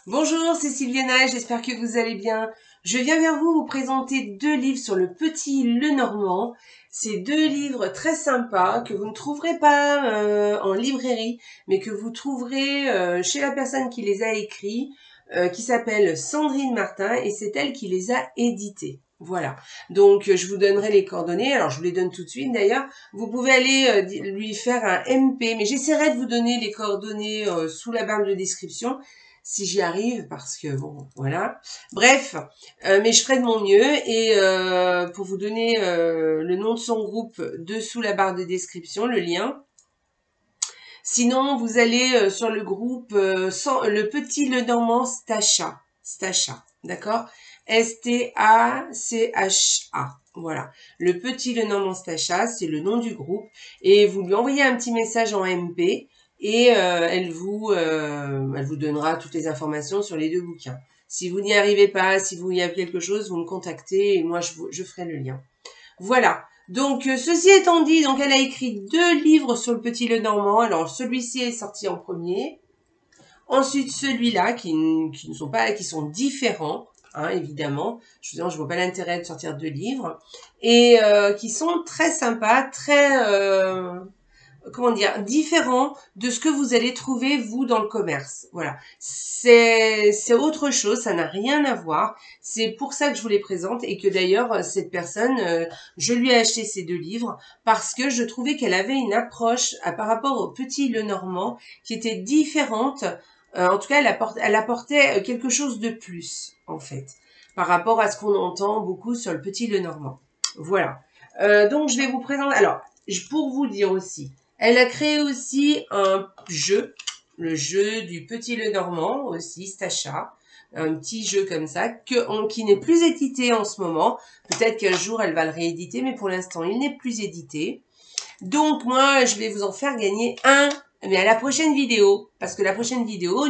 Bonjour, c'est Sylviana, j'espère que vous allez bien. Je viens vers vous présenter deux livres sur le petit Lenormand. C'est deux livres très sympas que vous ne trouverez pas en librairie, mais que vous trouverez chez la personne qui les a écrits, qui s'appelle Sandrine Martin, et c'est elle qui les a édités. Voilà, donc je vous donnerai les coordonnées, alors je vous les donne tout de suite d'ailleurs. Vous pouvez aller lui faire un MP, mais j'essaierai de vous donner les coordonnées sous la barre de description, si j'y arrive, parce que bon, voilà. Bref, mais je ferai de mon mieux, et pour vous donner le nom de son groupe dessous la barre de description, le lien. Sinon, vous allez sur le groupe le petit Lenormand Stacha. Stacha, d'accord? S-T-A-C-H-A. Voilà. Le petit Lenormand Stacha, c'est le nom du groupe. Et vous lui envoyez un petit message en MP et elle vous donnera toutes les informations sur les deux bouquins. Si vous n'y arrivez pas, si vous y avez quelque chose, vous me contactez et moi je ferai le lien. Voilà. Donc, ceci étant dit, donc elle a écrit deux livres sur le petit Lenormand. Alors, celui-ci est sorti en premier. Ensuite, celui-là, qui ne sont pas, qui sont différents, hein, évidemment. Je vois pas l'intérêt de sortir deux livres. Et qui sont très sympas, très, comment dire, différent de ce que vous allez trouver, vous, dans le commerce. Voilà. C'est autre chose, ça n'a rien à voir. C'est pour ça que je vous les présente et que d'ailleurs, cette personne, je lui ai acheté ces deux livres parce que je trouvais qu'elle avait une approche par rapport au petit Lenormand qui était différente. En tout cas, elle apportait quelque chose de plus, en fait, par rapport à ce qu'on entend beaucoup sur le petit Lenormand. Voilà. Donc, je vais vous présenter... Alors, pour vous dire aussi, elle a créé aussi un jeu, le jeu du petit Lenormand aussi, Stacha, un petit jeu comme ça, qui n'est plus édité en ce moment. Peut-être qu'un jour elle va le rééditer, mais pour l'instant il n'est plus édité. Donc moi je vais vous en faire gagner un, mais à la prochaine vidéo, parce que la prochaine vidéo,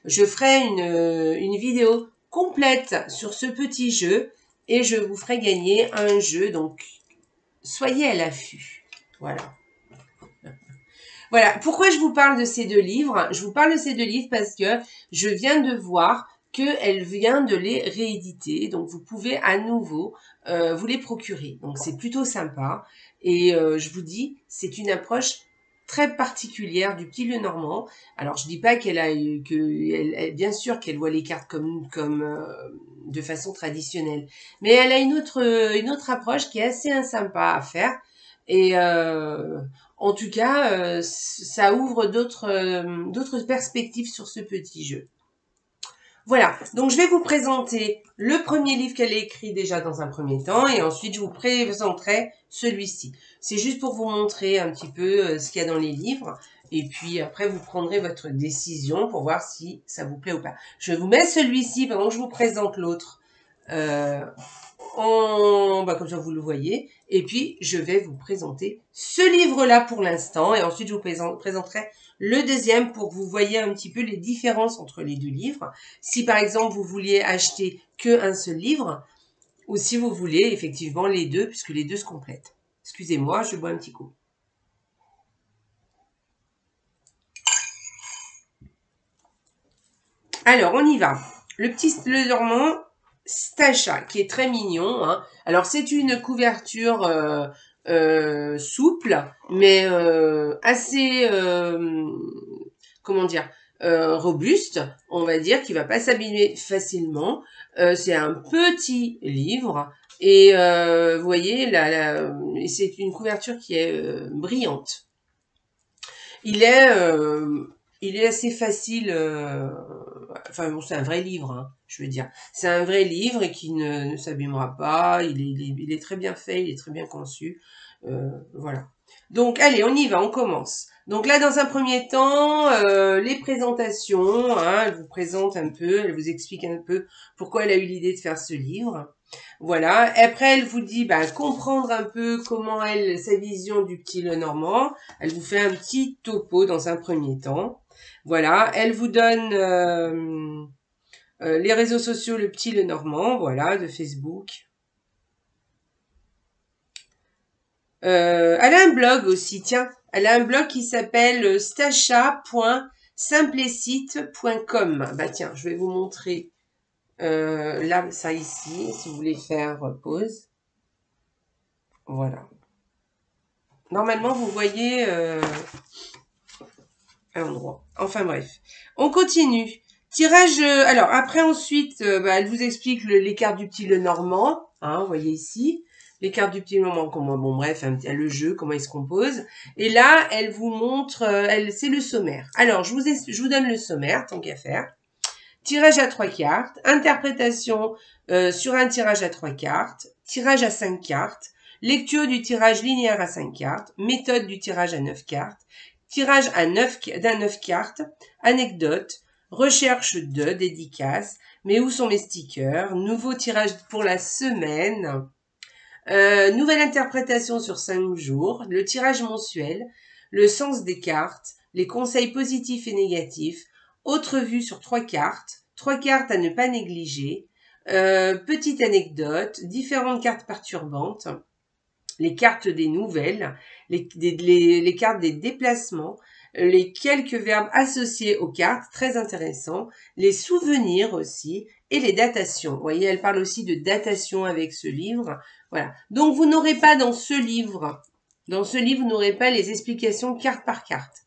je ferai une vidéo complète sur ce petit jeu et je vous ferai gagner un jeu, donc soyez à l'affût. Voilà. Voilà, pourquoi je vous parle de ces deux livres? Je vous parle de ces deux livres parce que je viens de voir qu'elle vient de les rééditer. Donc, vous pouvez à nouveau vous les procurer. Donc, c'est plutôt sympa. Et je vous dis, c'est une approche très particulière du petit Lenormand. Alors, je dis pas bien sûr qu'elle voit les cartes comme de façon traditionnelle. Mais elle a une autre approche qui est assez sympa à faire. Et en tout cas, ça ouvre d'autres perspectives sur ce petit jeu. Voilà, donc je vais vous présenter le premier livre qu'elle a écrit déjà dans un premier temps et ensuite je vous présenterai celui-ci. C'est juste pour vous montrer un petit peu ce qu'il y a dans les livres et puis après vous prendrez votre décision pour voir si ça vous plaît ou pas. Je vous mets celui-ci pendant que je vous présente l'autre. Comme ça vous le voyez, et puis je vais vous présenter ce livre-là pour l'instant, et ensuite je vous présenterai le deuxième pour que vous voyez un petit peu les différences entre les deux livres. Si par exemple vous vouliez acheter qu'un seul livre, ou si vous voulez effectivement les deux, puisque les deux se complètent. Excusez-moi, je bois un petit coup. Alors, on y va. Le petit Lenormand Stacha, qui est très mignon. Hein. Alors, c'est une couverture souple, mais assez, comment dire, robuste, on va dire, qui va pas s'abîmer facilement. C'est un petit livre. Et vous voyez, c'est une couverture qui est brillante. Il est assez facile. Enfin bon, c'est un vrai livre, hein, je veux dire. C'est un vrai livre et qui ne s'abîmera pas. Il est très bien fait, il est très bien conçu. Voilà. Donc allez, on y va, on commence. Donc là, dans un premier temps, les présentations. Hein, elle vous présente un peu, elle vous explique un peu pourquoi elle a eu l'idée de faire ce livre. Voilà. Après, elle vous dit comprendre un peu comment sa vision du petit Lenormand. Elle vous fait un petit topo dans un premier temps. Voilà. Elle vous donne les réseaux sociaux, le petit Lenormand, voilà, de Facebook. Elle a un blog aussi, tiens. Elle a un blog qui s'appelle stacha.fr. simplecite.com. Bah tiens, je vais vous montrer là, ça ici, si vous voulez faire pause. Voilà. Normalement, vous voyez un endroit. Enfin bref. On continue. Tirage, alors après ensuite, elle vous explique les cartes du petit Lenormand, hein, vous voyez ici, les cartes du petit Lenormand, comment, bon bref, le jeu, comment il se compose, et là, elle vous montre, c'est le sommaire. Alors, je vous donne le sommaire, tant qu'à faire. Tirage à 3 cartes, interprétation sur un tirage à 3 cartes, tirage à 5 cartes, lecture du tirage linéaire à 5 cartes, méthode du tirage à 9 cartes, tirage à 9 cartes, anecdote, recherche de, dédicace, mais où sont mes stickers, nouveau tirage pour la semaine, nouvelle interprétation sur 5 jours, le tirage mensuel, le sens des cartes, les conseils positifs et négatifs, autre vue sur 3 cartes à ne pas négliger, petite anecdote, différentes cartes perturbantes, les cartes des nouvelles, les cartes des déplacements, les quelques verbes associés aux cartes, très intéressants, les souvenirs aussi, et les datations. Vous voyez, elle parle aussi de datation avec ce livre. Voilà. Donc, vous n'aurez pas dans ce livre, vous n'aurez pas les explications carte par carte.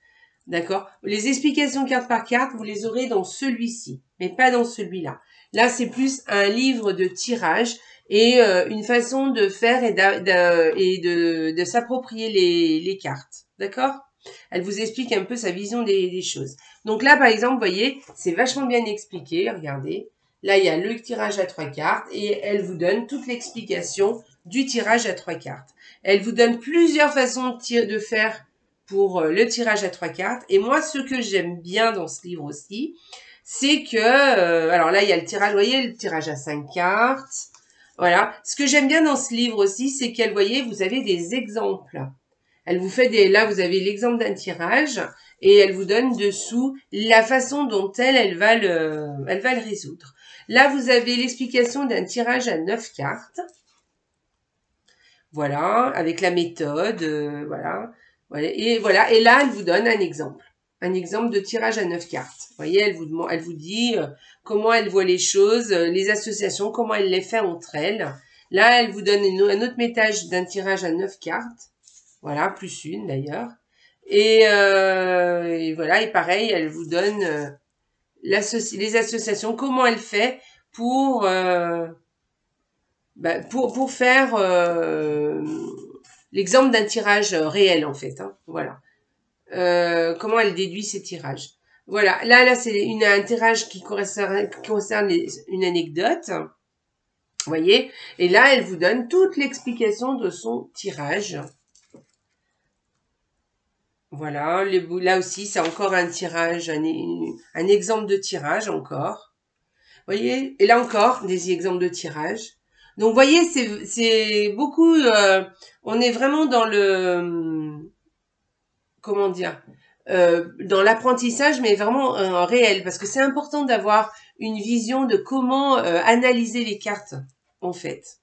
D'accord? Les explications carte par carte, vous les aurez dans celui-ci, mais pas dans celui-là. Là, c'est plus un livre de tirage et une façon de faire et de s'approprier les cartes. D'accord? Elle vous explique un peu sa vision des choses. Donc là, par exemple, vous voyez, c'est vachement bien expliqué. Regardez. Là, il y a le tirage à 3 cartes et elle vous donne toute l'explication du tirage à 3 cartes. Elle vous donne plusieurs façons de faire pour le tirage à 3 cartes. Et moi, ce que j'aime bien dans ce livre aussi, c'est que, alors là, il y a le tirage, vous voyez, le tirage à 5 cartes. Voilà. Ce que j'aime bien dans ce livre aussi, c'est qu'elle, voyez, vous avez des exemples. Elle vous fait là, vous avez l'exemple d'un tirage et elle vous donne dessous la façon dont elle va le résoudre. Là, vous avez l'explication d'un tirage à 9 cartes. Voilà, avec la méthode, voilà. Et voilà, et là, elle vous donne un exemple de tirage à 9 cartes. Vous voyez, elle vous dit comment elle voit les choses, les associations, comment elle les fait entre elles. Là, elle vous donne un autre métage d'un tirage à 9 cartes. Voilà, plus une d'ailleurs. Et voilà, et pareil, elle vous donne les associations, comment elle fait pour faire l'exemple d'un tirage réel en fait. Hein, voilà. Comment elle déduit ces tirages. Voilà, là c'est un tirage qui concerne une anecdote. Vous voyez. Et là, elle vous donne toute l'explication de son tirage. Voilà, là aussi, c'est encore un tirage, un exemple de tirage encore. Vous voyez. Et là encore, des exemples de tirage. Donc, vous voyez, c'est beaucoup... on est vraiment dans le... Comment dire, dans l'apprentissage, mais vraiment en réel, parce que c'est important d'avoir une vision de comment analyser les cartes, en fait.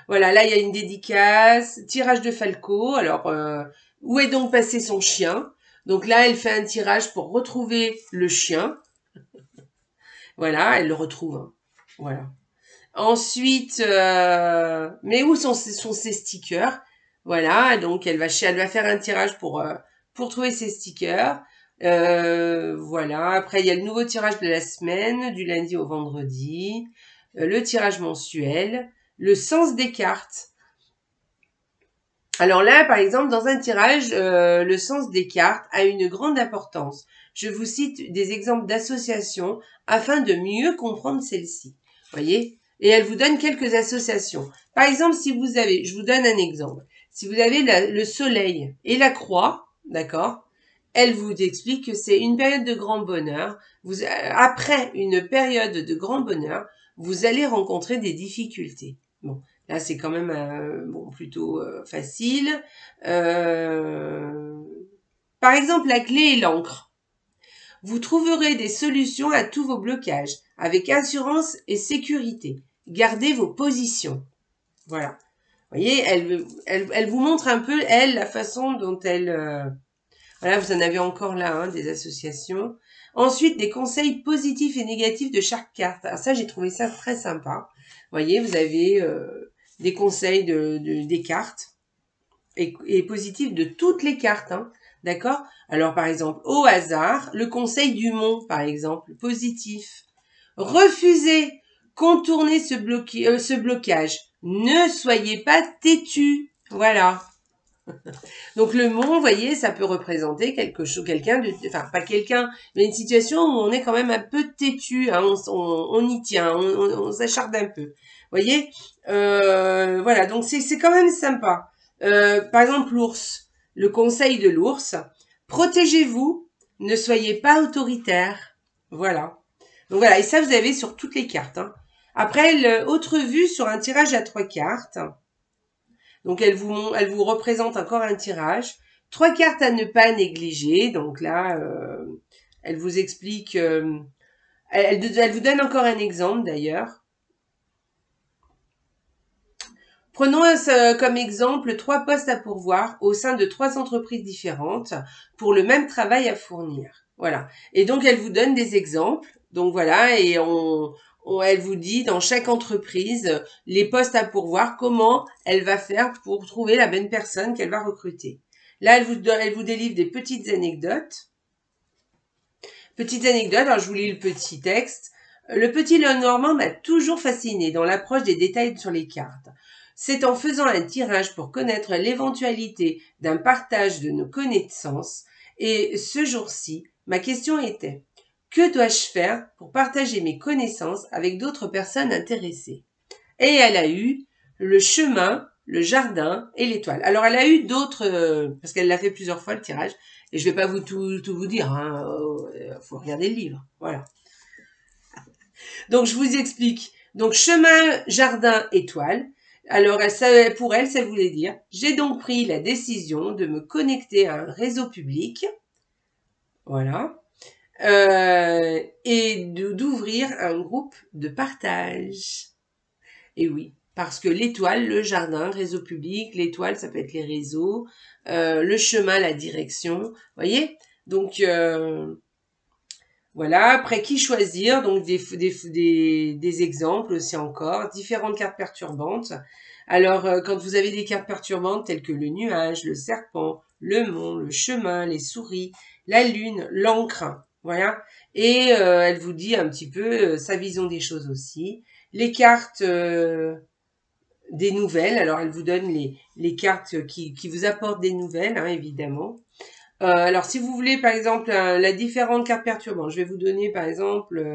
Voilà, là, il y a une dédicace, tirage de Falco. Alors, où est donc passé son chien? Donc là, elle fait un tirage pour retrouver le chien. Voilà, elle le retrouve. Hein. Voilà. Ensuite, mais où sont ses stickers? Voilà, donc elle va faire un tirage pour trouver ses stickers. Voilà, après il y a le nouveau tirage de la semaine, du lundi au vendredi, le tirage mensuel, le sens des cartes. Alors là, par exemple, dans un tirage, le sens des cartes a une grande importance. Je vous cite des exemples d'associations afin de mieux comprendre celles-ci. Voyez? Et elle vous donne quelques associations. Par exemple, si vous avez, je vous donne un exemple. Si vous avez le soleil et la croix, d'accord? Elle vous explique que c'est une période de grand bonheur. Après une période de grand bonheur, vous allez rencontrer des difficultés. Bon. Là, c'est quand même plutôt facile. Par exemple, la clé et l'encre. Vous trouverez des solutions à tous vos blocages avec assurance et sécurité. Gardez vos positions. Voilà. Vous voyez, elle vous montre un peu, elle, la façon dont elle Voilà, vous en avez encore là, hein, des associations. Ensuite, des conseils positifs et négatifs de chaque carte. Alors ça, j'ai trouvé ça très sympa. Vous voyez, vous avez des conseils des cartes et positifs de toutes les cartes, hein. D'accord? Alors, par exemple, au hasard, le conseil du mont, par exemple, positif. Refusez, contournez ce blocage. Ne soyez pas têtu. Voilà. Donc le mont, vous voyez, ça peut représenter quelque chose, quelqu'un de, enfin pas quelqu'un, mais une situation où on est quand même un peu têtu, hein, on y tient, on s'acharne un peu. Vous voyez, voilà, donc c'est quand même sympa. Par exemple l'ours, le conseil de l'ours, protégez-vous, ne soyez pas autoritaire. Voilà. Donc voilà, et ça vous avez sur toutes les cartes, hein. Après, autre vue sur un tirage à 3 cartes. Donc, elle vous représente encore un tirage. 3 cartes à ne pas négliger. Donc là, elle vous explique... elle vous donne encore un exemple d'ailleurs. Prenons comme exemple 3 postes à pourvoir au sein de 3 entreprises différentes pour le même travail à fournir. Voilà. Et donc, elle vous donne des exemples. Donc voilà, et elle vous dit dans chaque entreprise les postes à pourvoir, comment elle va faire pour trouver la bonne personne qu'elle va recruter. Là, elle vous délivre des petites anecdotes. Petites anecdotes, alors je vous lis le petit texte. Le petit Lenormand m'a toujours fasciné dans l'approche des détails sur les cartes. C'est en faisant un tirage pour connaître l'éventualité d'un partage de nos connaissances. Et ce jour-ci, ma question était: que dois-je faire pour partager mes connaissances avec d'autres personnes intéressées? Et elle a eu le chemin, le jardin et l'étoile. Alors elle a eu d'autres, parce qu'elle l'a fait plusieurs fois le tirage, et je vais pas tout vous dire, hein, faut regarder le livre, voilà. Donc je vous explique. Donc chemin, jardin, étoile. Alors pour elle, ça voulait dire: j'ai donc pris la décision de me connecter à un réseau public, voilà, et d'ouvrir un groupe de partage. Et oui, parce que l'étoile, le jardin, réseau public, l'étoile, ça peut être les réseaux, le chemin, la direction, voyez. Donc voilà, après qui choisir, donc des exemples aussi encore, différentes cartes perturbantes. Alors quand vous avez des cartes perturbantes telles que le nuage, le serpent, le mont, le chemin, les souris, la lune, l'encre, voilà. Et elle vous dit un petit peu sa vision des choses aussi. Les cartes des nouvelles, alors elle vous donne les cartes qui vous apportent des nouvelles, hein, évidemment. Alors si vous voulez par exemple la différente carte perturbante, je vais vous donner par exemple,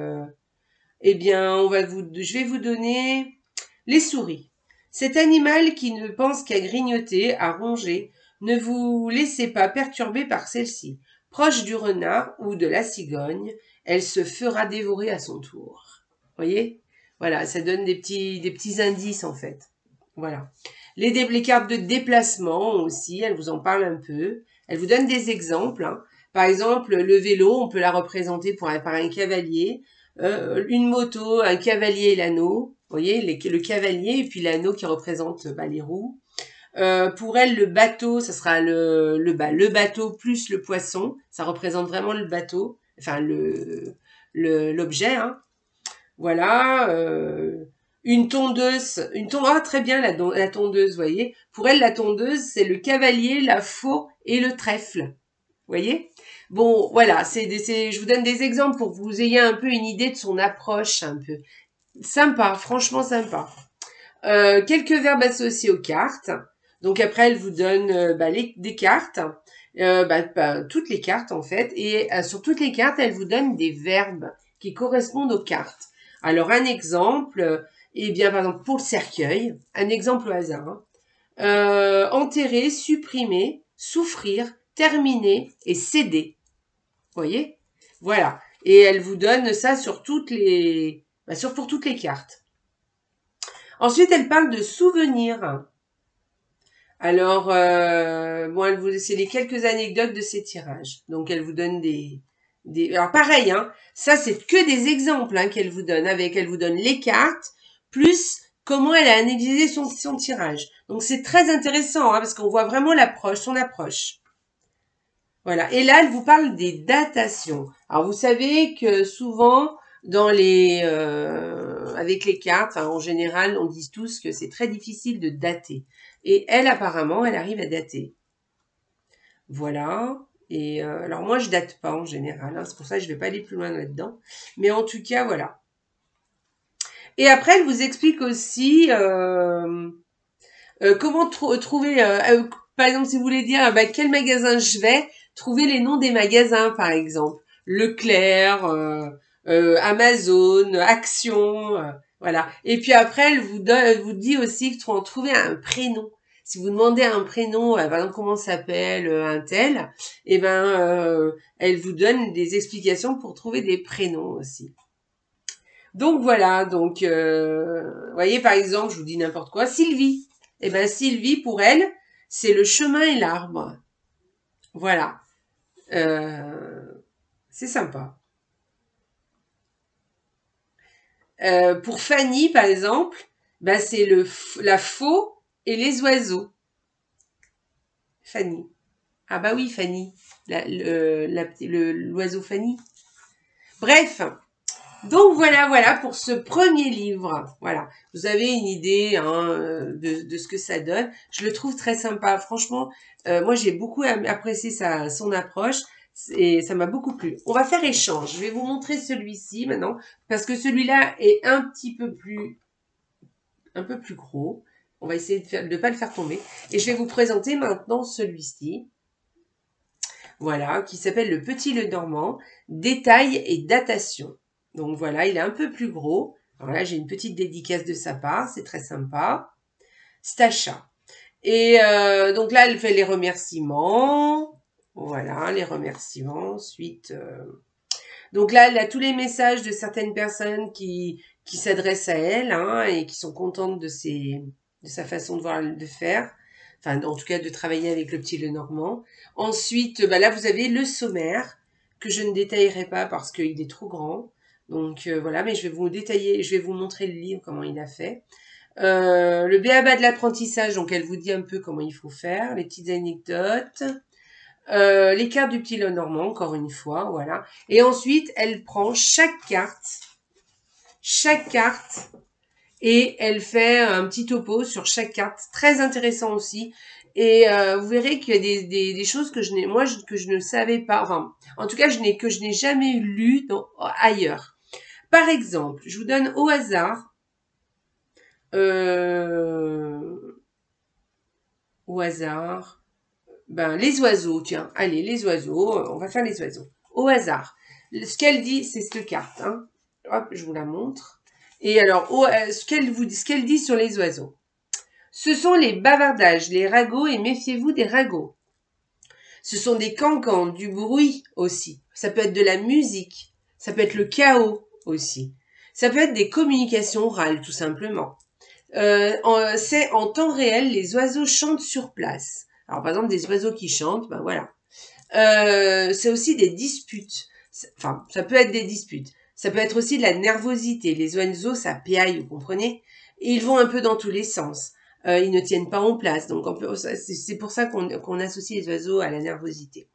eh bien je vais vous donner les souris. Cet animal qui ne pense qu'à grignoter, à ronger, ne vous laissez pas perturber par celle-ci. Proche du renard ou de la cigogne, elle se fera dévorer à son tour. Voyez? Voilà, ça donne des petits indices en fait. Voilà. Les cartes de déplacement aussi, elle vous en parle un peu. Elle vous donne des exemples, hein. Par exemple, le vélo, on peut la représenter par un cavalier. Une moto, un cavalier et l'anneau. Vous voyez, le cavalier et puis l'anneau qui représente les roues. Pour elle, le bateau, ça sera le bateau plus le poisson. Ça représente vraiment le bateau, enfin l'objet, hein. Voilà. Ah très bien la tondeuse, voyez. Pour elle, la tondeuse, c'est le cavalier, la faux et le trèfle. Voyez? Bon, voilà, je vous donne des exemples pour que vous ayez un peu une idée de son approche, un peu. Sympa, franchement sympa. Quelques verbes associés aux cartes. Donc après, elle vous donne des cartes, toutes les cartes en fait. Et sur toutes les cartes, elle vous donne des verbes qui correspondent aux cartes. Alors un exemple, eh bien par exemple pour le cercueil, un exemple au hasard, hein. Enterrer, supprimer, souffrir, terminer et céder. Vous voyez? Voilà. Et elle vous donne ça sur pour toutes les cartes. Ensuite, elle parle de souvenirs. Alors, c'est les quelques anecdotes de ces tirages. Donc, elle vous donne alors pareil, hein, ça c'est que des exemples hein, qu'elle vous donne. Elle vous donne les cartes plus comment elle a analysé son tirage. Donc c'est très intéressant hein, parce qu'on voit vraiment son approche. Voilà. Et là, elle vous parle des datations. Alors, vous savez que souvent, avec les cartes, en général, on dit tous que c'est très difficile de dater. Et elle, apparemment, elle arrive à dater. Voilà. Et alors, moi, je date pas en général. C'est pour ça que je vais pas aller plus loin là-dedans. Mais en tout cas, voilà. Et après, elle vous explique aussi comment trouver, par exemple, si vous voulez dire quel magasin je vais, trouver les noms des magasins, par exemple. Leclerc, Amazon, Action, voilà. Et puis après, elle vous dit aussi en trouver un prénom. Si vous demandez un prénom, par exemple, comment s'appelle un tel, et elle vous donne des explications pour trouver des prénoms aussi. Donc voilà, donc vous voyez par exemple, je vous dis n'importe quoi, Sylvie. Eh ben Sylvie pour elle, c'est le chemin et l'arbre. Voilà, euh, c'est sympa. Pour Fanny par exemple, ben c'est la faux et les oiseaux. Fanny. Ah bah oui Fanny, l'oiseau Fanny. Bref, donc voilà pour ce premier livre. Voilà, vous avez une idée de ce que ça donne. Je le trouve très sympa. Franchement, moi j'ai beaucoup apprécié son approche et ça m'a beaucoup plu. On va faire échange. Je vais vous montrer celui-ci maintenant parce que celui-là est un peu plus gros. On va essayer de pas le faire tomber. Et je vais vous présenter maintenant celui-ci. Voilà, qui s'appelle Le Petit Lenormand, détail et datation. Donc voilà, il est un peu plus gros. Alors là, j'ai une petite dédicace de sa part, c'est très sympa. Stacha. Et donc là, elle fait les remerciements. Voilà, les remerciements. Ensuite, donc là, elle a tous les messages de certaines personnes qui s'adressent à elle et qui sont contentes de sa façon de faire. Enfin, en tout cas, de travailler avec le petit Lenormand. Ensuite, là, vous avez le sommaire que je ne détaillerai pas parce qu'il est trop grand. Donc voilà, mais je vais vous montrer le livre, comment il a fait. Le b.a.-ba de l'apprentissage, donc elle vous dit un peu comment il faut faire, les petites anecdotes. Les cartes du petit Lenormand, encore une fois, voilà. Et ensuite, elle prend chaque carte, et elle fait un petit topo sur chaque carte, très intéressant aussi. Et vous verrez qu'il y a des choses que que je ne savais pas, enfin, en tout cas, que je n'ai jamais lues ailleurs. Par exemple, je vous donne au hasard, au hasard, les oiseaux, tiens, allez, les oiseaux, on va faire les oiseaux. Au hasard. Ce qu'elle dit, c'est cette carte, Hop, je vous la montre. Et alors, ce qu'elle dit sur les oiseaux. Ce sont les bavardages, les ragots, et méfiez-vous des ragots. Ce sont des cancans, du bruit aussi. Ça peut être de la musique. Ça peut être le chaos aussi. Ça peut être des communications orales, tout simplement. C'est en temps réel, les oiseaux chantent sur place. Alors, par exemple, des oiseaux qui chantent, voilà. C'est aussi des disputes. Enfin, ça peut être des disputes. Ça peut être aussi de la nervosité. Les oiseaux, ça piaille, vous comprenez? Et ils vont un peu dans tous les sens. Ils ne tiennent pas en place. Donc, c'est pour ça qu'on associe les oiseaux à la nervosité.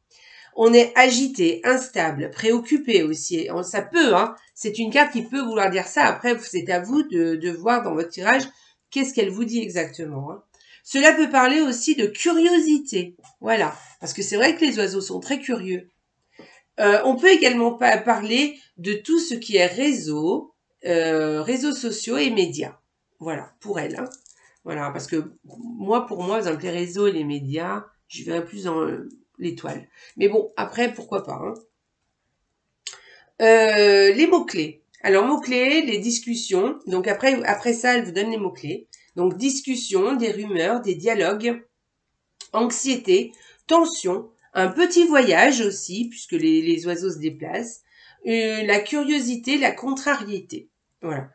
On est agité, instable, préoccupé aussi. Ça peut, c'est une carte qui peut vouloir dire ça. Après, c'est à vous de voir dans votre tirage qu'est-ce qu'elle vous dit exactement. Cela peut parler aussi de curiosité. Voilà. Parce que c'est vrai que les oiseaux sont très curieux. On peut également parler de tout ce qui est réseaux sociaux et médias. Voilà, pour elle. Voilà, parce que pour moi, par exemple, les réseaux et les médias, je vais plus dans l'étoile. Mais bon, après, pourquoi pas. Les mots-clés. Alors, mots-clés, les discussions. Donc, après ça, elle vous donne les mots-clés. Donc, discussion, des rumeurs, des dialogues, anxiété, tension, un petit voyage aussi, puisque les oiseaux se déplacent, la curiosité, la contrariété. Voilà.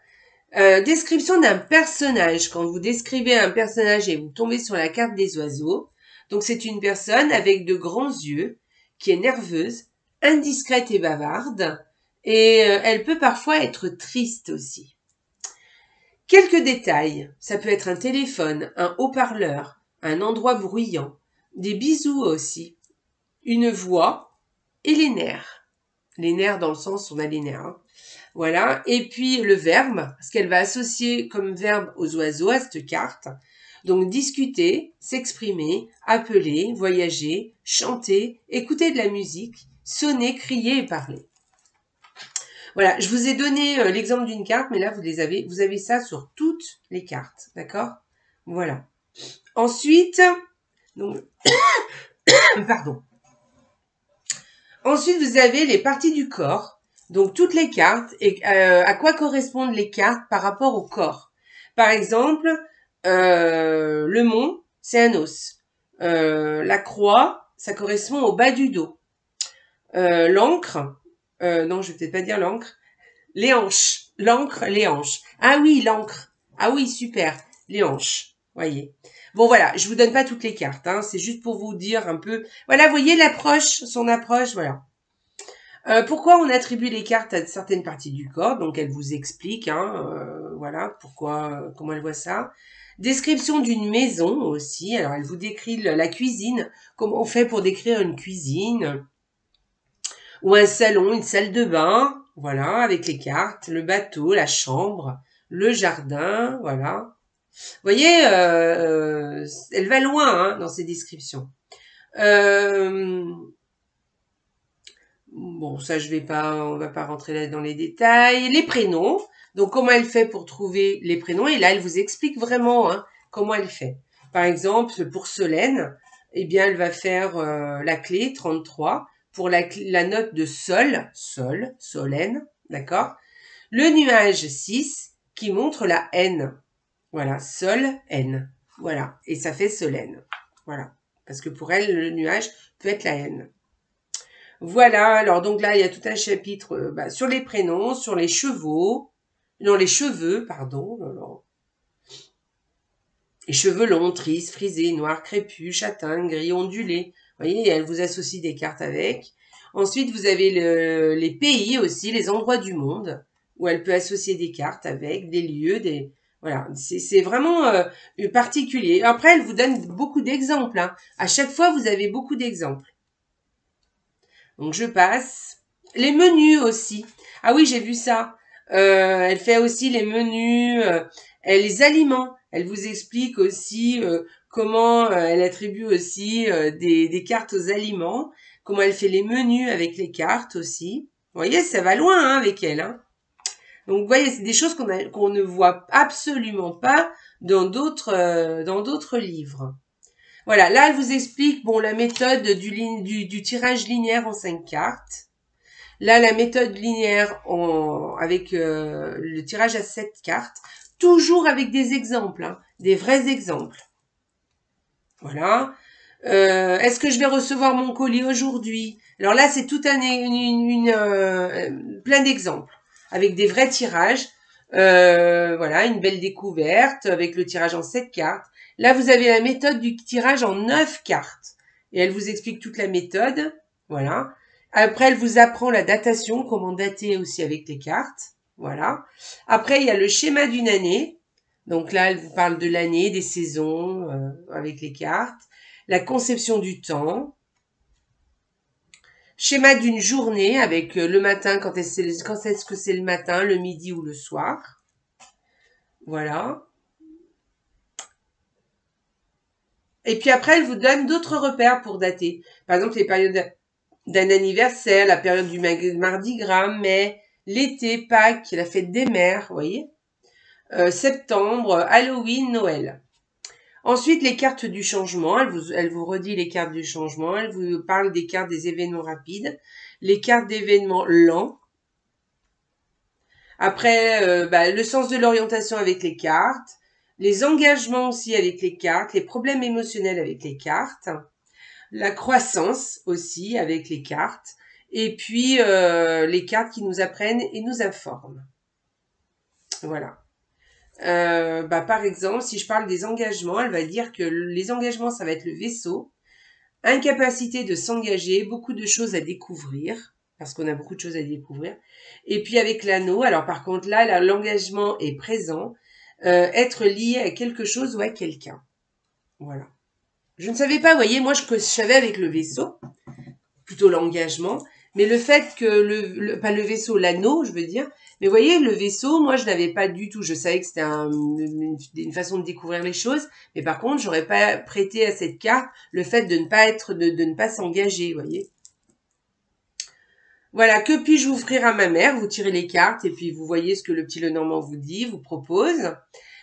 Description d'un personnage. Quand vous décrivez un personnage et vous tombez sur la carte des oiseaux, donc c'est une personne avec de grands yeux, qui est nerveuse, indiscrète et bavarde, et elle peut parfois être triste aussi. Quelques détails. Ça peut être un téléphone, un haut-parleur, un endroit bruyant, des bisous aussi. une voix et les nerfs. Les nerfs dans le sens, on a les nerfs. Hein. Voilà. Et puis le verbe, parce qu'elle va associer comme verbe aux oiseaux à cette carte. Donc discuter, s'exprimer, appeler, voyager, chanter, écouter de la musique, sonner, crier et parler. Voilà, je vous ai donné l'exemple d'une carte, mais là vous avez ça sur toutes les cartes, d'accord? Voilà. Ensuite, donc, pardon. Ensuite, vous avez les parties du corps, donc toutes les cartes et à quoi correspondent les cartes par rapport au corps. Par exemple, le mont, c'est un os. La croix, ça correspond au bas du dos. L'encre, non, je vais peut-être pas dire l'encre. Les hanches. L'encre, les hanches. Ah oui, l'encre. Ah oui, super. Les hanches. Voyez. Bon, voilà. Je vous donne pas toutes les cartes, hein. C'est juste pour vous dire un peu. Voilà, voyez l'approche, son approche, voilà. Pourquoi on attribue les cartes à certaines parties du corps? Donc, elle vous explique, hein, voilà, pourquoi, comment elle voit ça. Description d'une maison aussi. Alors, elle vous décrit la cuisine. Comment on fait pour décrire une cuisine? Ou un salon, une salle de bain, voilà, avec les cartes, le bateau, la chambre, le jardin, voilà. Vous voyez, elle va loin hein, dans ses descriptions. Bon, ça on va pas rentrer là dans les détails. Les prénoms, donc comment elle fait pour trouver les prénoms, et là elle vous explique vraiment hein, comment elle fait. Par exemple, pour Solène, eh bien elle va faire la clé 33 pour la note de sol, Solène, d'accord. Le nuage 6 qui montre la N, voilà, sol, N, voilà, et ça fait Solène, voilà, parce que pour elle le nuage peut être la N. Voilà, alors donc là, il y a tout un chapitre sur les prénoms, sur les chevaux, non, les cheveux, pardon. Non. Les cheveux longs, tristes, frisés, noirs, crépus, châtains, gris, ondulés. Vous voyez, elle vous associe des cartes avec. Ensuite, vous avez les pays aussi, les endroits du monde, où elle peut associer des cartes avec, des lieux, des... Voilà, c'est vraiment particulier. Après, elle vous donne beaucoup d'exemples. Hein. À chaque fois, vous avez beaucoup d'exemples. Donc je passe. Les menus aussi. Ah oui, j'ai vu ça. Elle fait aussi les menus, les aliments. Elle vous explique aussi comment elle attribue aussi des cartes aux aliments, comment elle fait les menus avec les cartes aussi. Vous voyez, ça va loin hein, avec elle. Hein. Donc vous voyez, c'est des choses qu'on ne voit absolument pas dans d'autres livres. Voilà, là, elle vous explique bon la méthode du tirage linéaire en 5 cartes. Là, la méthode linéaire avec le tirage à 7 cartes. Toujours avec des exemples, hein, des vrais exemples. Voilà. Est-ce que je vais recevoir mon colis aujourd'hui? Alors là, c'est tout plein d'exemples avec des vrais tirages. Voilà, une belle découverte avec le tirage en 7 cartes. Là, vous avez la méthode du tirage en 9 cartes. Et elle vous explique toute la méthode. Voilà. Après, elle vous apprend la datation, comment dater aussi avec les cartes. Voilà. Après, il y a le schéma d'une année. Donc là, elle vous parle de l'année, des saisons avec les cartes. La conception du temps. Schéma d'une journée avec le matin, quand est-ce que c'est le matin, le midi ou le soir. Voilà. Et puis après, elle vous donne d'autres repères pour dater. Par exemple, les périodes d'un anniversaire, la période du Mardi Gras, mai, l'été, Pâques, la fête des mères, vous voyez. Septembre, Halloween, Noël. Ensuite, les cartes du changement. Elle vous redit les cartes du changement. Elle vous parle des cartes des événements rapides. Les cartes d'événements lents. Après, le sens de l'orientation avec les cartes. Les engagements aussi avec les cartes. Les problèmes émotionnels avec les cartes. La croissance aussi avec les cartes. Et puis, les cartes qui nous apprennent et nous informent. Voilà. Par exemple, si je parle des engagements, elle va dire que les engagements, ça va être le vaisseau, incapacité de s'engager, beaucoup de choses à découvrir, parce qu'on a beaucoup de choses à découvrir. Et puis avec l'anneau, alors par contre là, l'engagement est présent, être lié à quelque chose ou à quelqu'un. Voilà. Je ne savais pas, vous voyez, moi je savais avec le vaisseau, plutôt l'engagement. Mais le fait que pas le vaisseau, l'anneau, je veux dire. Mais vous voyez, le vaisseau, moi, je l'avais pas du tout. Je savais que c'était une façon de découvrir les choses. Mais par contre, j'aurais pas prêté à cette carte le fait de ne pas s'engager, vous voyez. Voilà, que puis-je offrir à ma mère? Vous tirez les cartes et puis vous voyez ce que le petit Lenormand vous dit, vous propose.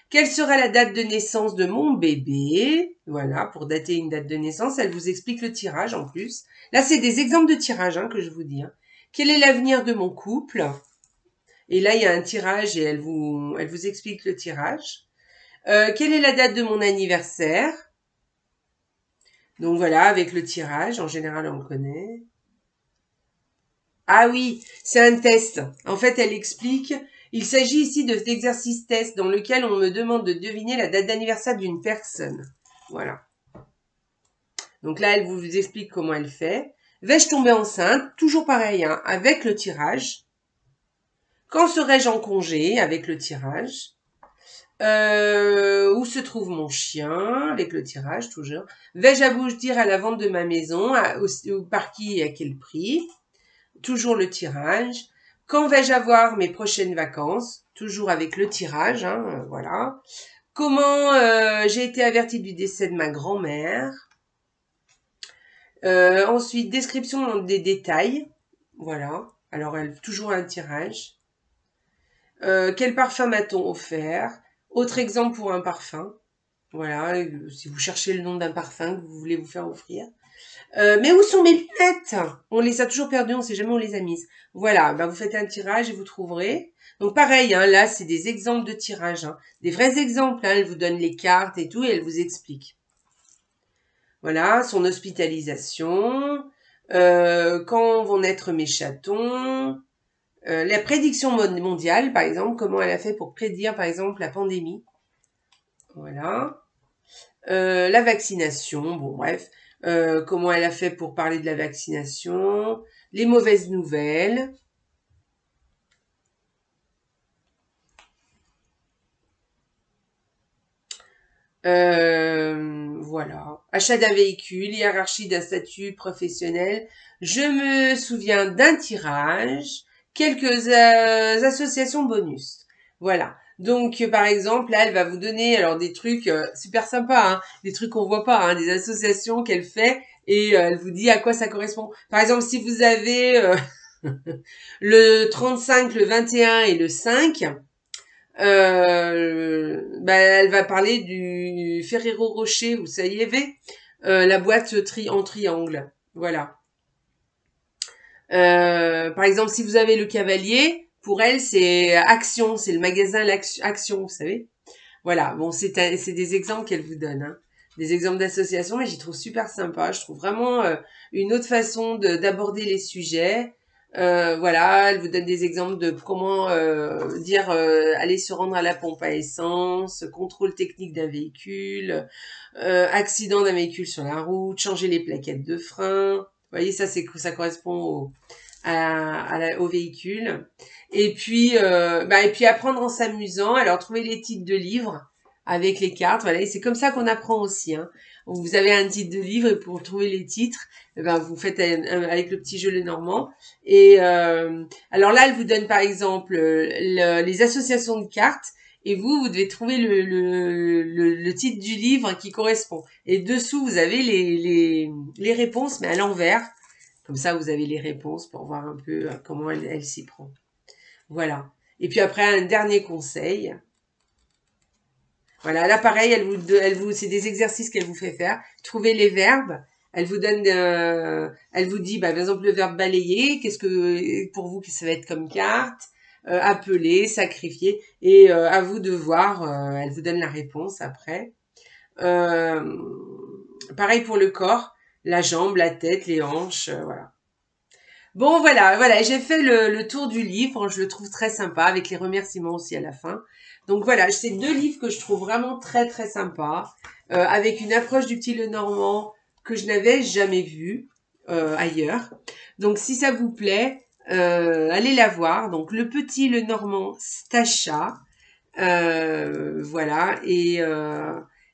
Quelle sera la date de naissance de mon bébé? Voilà, pour dater une date de naissance, elle vous explique le tirage en plus. Là, c'est des exemples de tirage que je vous dis. Quel est l'avenir de mon couple? Et là, il y a un tirage et elle vous explique le tirage. Quelle est la date de mon anniversaire? Donc voilà, avec le tirage, en général, on le connaît. Ah oui, c'est un test. En fait, elle explique, il s'agit ici d'exercice test dans lequel on me demande de deviner la date d'anniversaire d'une personne. Voilà. Donc là, elle vous explique comment elle fait. Vais-je tomber enceinte? Toujours pareil, avec le tirage. Quand serai-je en congé? Avec le tirage. Où se trouve mon chien? Avec le tirage, toujours. Vais-je aboutir à la vente de ma maison? Par qui et à quel prix? Toujours le tirage. Quand vais-je avoir mes prochaines vacances? Toujours avec le tirage, voilà. Comment j'ai été avertie du décès de ma grand-mère? Ensuite, description des détails. Voilà. Alors, toujours un tirage. Quel parfum m'a-t-on offert? Autre exemple pour un parfum. Voilà, si vous cherchez le nom d'un parfum que vous voulez vous faire offrir. Mais où sont mes lunettes? On les a toujours perdues, on sait jamais où on les a mises. Voilà, vous faites un tirage et vous trouverez. Donc pareil, là c'est des exemples de tirage, des vrais exemples. Elle vous donne les cartes et tout et elle vous explique. Voilà, son hospitalisation, quand vont naître mes chatons, la prédiction mondiale, par exemple, comment elle a fait pour prédire, par exemple, la pandémie. Voilà. La vaccination, bon bref, comment elle a fait pour parler de la vaccination, les mauvaises nouvelles. Voilà. Achat d'un véhicule, hiérarchie d'un statut professionnel. Je me souviens d'un tirage, quelques associations bonus. Voilà. Donc, par exemple, là, elle va vous donner alors des trucs super sympas, des trucs qu'on voit pas, des associations qu'elle fait et elle vous dit à quoi ça correspond. Par exemple, si vous avez le 35, le 21 et le 5, elle va parler du Ferrero Rocher, vous savez, la boîte en triangle. Voilà. Par exemple, si vous avez le Cavalier, pour elle, c'est Action, c'est le magasin Action, vous savez. Voilà, bon, c'est des exemples qu'elle vous donne, des exemples d'associations, mais j'y trouve super sympa. Je trouve vraiment une autre façon d'aborder les sujets. Voilà, elle vous donne des exemples de comment aller se rendre à la pompe à essence, contrôle technique d'un véhicule, accident d'un véhicule sur la route, changer les plaquettes de frein. Vous voyez, ça correspond au véhicule. Et puis apprendre en s'amusant. Alors trouver les titres de livres avec les cartes. Voilà, et c'est comme ça qu'on apprend aussi. Vous avez un titre de livre et pour trouver les titres, vous faites avec le petit jeu Lenormand. Et alors là, elle vous donne par exemple les associations de cartes. Et vous devez trouver le titre du livre qui correspond. Et dessous, vous avez les réponses, mais à l'envers. Comme ça, vous avez les réponses pour voir un peu comment elle s'y prend. Voilà. Et puis après, un dernier conseil. Voilà, là pareil, c'est des exercices qu'elle vous fait faire. Trouvez les verbes. Elle vous donne, elle vous dit, par exemple, le verbe balayer. Qu'est-ce que pour vous que ça va être comme carte? Appeler, sacrifier. Et à vous de voir. Elle vous donne la réponse après. Pareil pour le corps, la jambe, la tête, les hanches, voilà. Bon, voilà, j'ai fait le tour du livre, je le trouve très sympa, avec les remerciements aussi à la fin. Donc voilà, c'est 2 livres que je trouve vraiment très très sympas, avec une approche du petit Lenormand que je n'avais jamais vue ailleurs. Donc si ça vous plaît, allez la voir. Donc le petit Lenormand Stacha, voilà,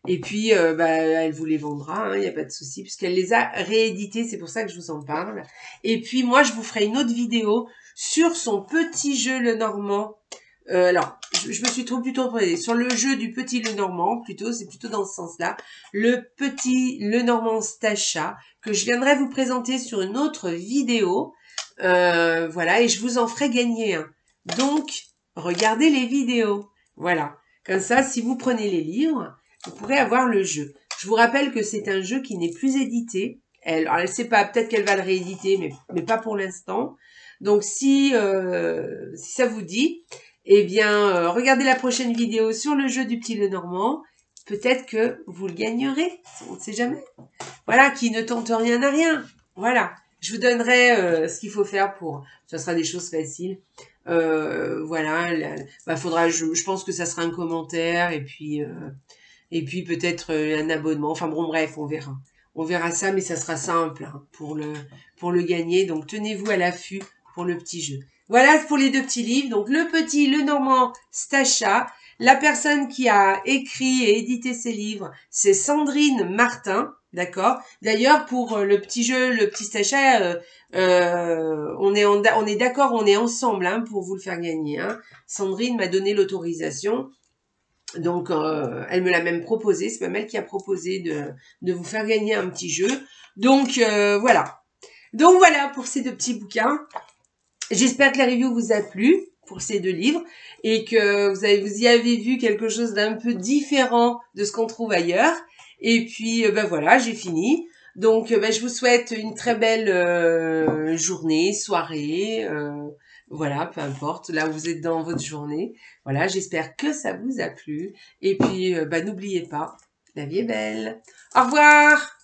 Et puis, elle vous les vendra, il n'y a pas de souci, puisqu'elle les a réédités, c'est pour ça que je vous en parle. Et puis, moi, je vous ferai une autre vidéo sur son petit jeu Le Normand. Alors, je me suis plutôt trompée. Sur le jeu du petit Le Normand, plutôt, c'est plutôt dans ce sens-là. Le petit Le Normand Stacha, que je viendrai vous présenter sur une autre vidéo. Voilà, et je vous en ferai gagner un. Donc, regardez les vidéos. Voilà. Comme ça, si vous prenez les livres, vous pourrez avoir le jeu. Je vous rappelle que c'est un jeu qui n'est plus édité. Elle sait pas, peut-être qu'elle va le rééditer, mais pas pour l'instant. Donc, si ça vous dit, eh bien, regardez la prochaine vidéo sur le jeu du petit Lenormand. Peut-être que vous le gagnerez. On ne sait jamais. Voilà, qui ne tente rien à rien. Voilà. Je vous donnerai ce qu'il faut faire pour... Ça sera des choses faciles. Voilà. Faudra, je pense que ça sera un commentaire et puis peut-être un abonnement. Enfin bon, bref, on verra. On verra ça, mais ça sera simple hein, pour le gagner. Donc, tenez-vous à l'affût pour le petit jeu. Voilà pour les deux petits livres. Donc, le petit Le Normand Stacha. La personne qui a écrit et édité ces livres, c'est Sandrine Martin. D'accord. D'ailleurs, pour le petit jeu, le petit Stacha, on est d'accord, on est ensemble hein, pour vous le faire gagner. Hein. Sandrine m'a donné l'autorisation. Donc, elle me l'a même proposé. C'est même elle qui a proposé de vous faire gagner un petit jeu. Donc, voilà. Donc, voilà pour ces deux petits bouquins. J'espère que la review vous a plu pour ces deux livres et que vous y avez vu quelque chose d'un peu différent de ce qu'on trouve ailleurs. Et puis, voilà, j'ai fini. Donc, je vous souhaite une très belle journée, soirée, voilà, peu importe, là où vous êtes dans votre journée. Voilà, j'espère que ça vous a plu. Et puis, n'oubliez pas, la vie est belle. Au revoir!